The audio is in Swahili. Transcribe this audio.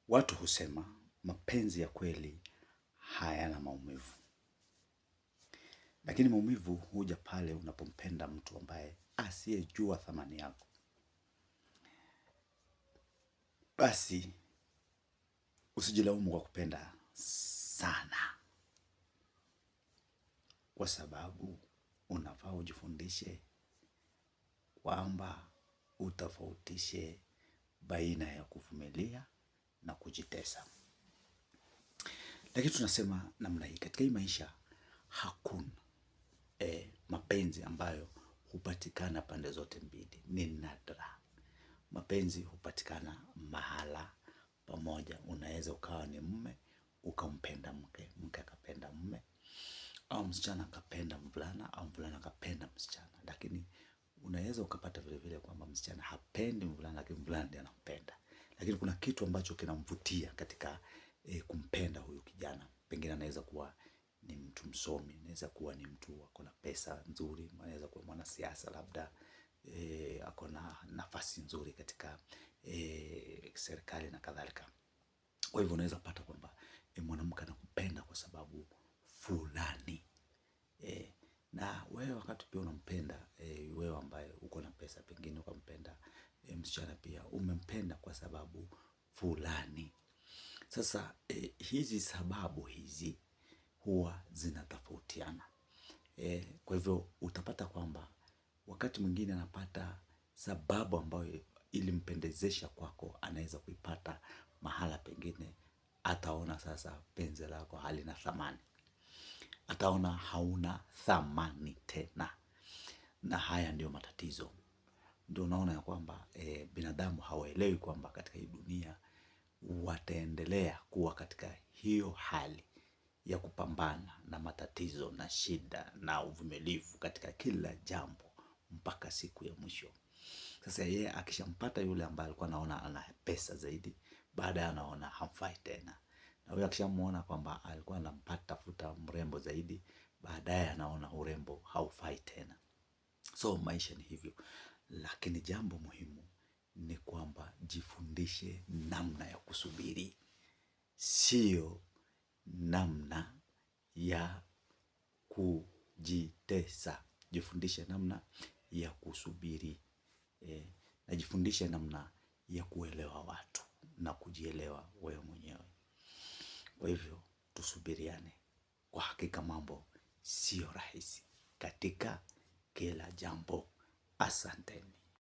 Watu husema mapenzi ya kweli hayana maumivu. Lakini maumivu huja pale unapompenda mtu ambaye asiyejua thamani yako. Basi usijilaumu kwa kupenda sana, kwa sababu unafaa ujifundishe kwamba utofautishe baina ya kuvumilia na kujitesa. Lakini tunasema namna hii, katika hii maisha hakuna mapenzi ambayo hupatikana pande zote mbili. Ni nadra. Mapenzi hupatikana mahala pamoja. Unaweza ukawa ni mume ukampenda mke, mke akapenda mume, au msichana akapenda mvulana, au mvulana akapenda msichana. Lakini unaweza ukapata vile vile kwamba msichana hapendi mvulana, lakini mvulana ndiye anampenda. Lakini kuna kitu ambacho kinamvutia katika kumpenda huyu kijana. Pengine anaweza kuwa ni mtu msomi, anaweza kuwa ni mtu ako na pesa nzuri, anaweza kuwa mwanasiasa labda, ako na nafasi nzuri katika serikali na kadhalika. Kwa hivyo unaweza pata kwamba mwanamke anakupenda kwa sababu fulani. Na wewe wakati pia unampenda, wewe ambaye uko na pesa, pengine ukampenda msichana pia umempenda kwa sababu fulani. Sasa hizi sababu hizi huwa zinatofautiana. Kwa hivyo utapata kwamba wakati mwingine anapata sababu ambayo ilimpendezesha kwako, anaweza kuipata mahala pengine. Ataona sasa penzi lako halina thamani, ataona hauna thamani tena. Na haya ndio matatizo. Ndio unaona ya kwamba binadamu hawaelewi kwamba katika hii dunia wataendelea kuwa katika hiyo hali ya kupambana na matatizo na shida na uvumilivu katika kila jambo mpaka siku ya mwisho. Sasa yeye akishampata yule ambaye alikuwa anaona ana pesa zaidi, baadaye anaona hamfai tena. Na huyo akishamuona kwamba alikuwa anampata futa mrembo zaidi, baadaye anaona urembo haufai tena. So maisha ni hivyo. Lakini jambo muhimu ni kwamba jifundishe namna ya kusubiri, sio namna ya kujitesa. Jifundishe namna ya kusubiri, na jifundishe namna ya kuelewa watu na kujielewa wewe mwenyewe. Kwa hivyo tusubiriane. Kwa hakika mambo sio rahisi katika kila jambo. Asanteni.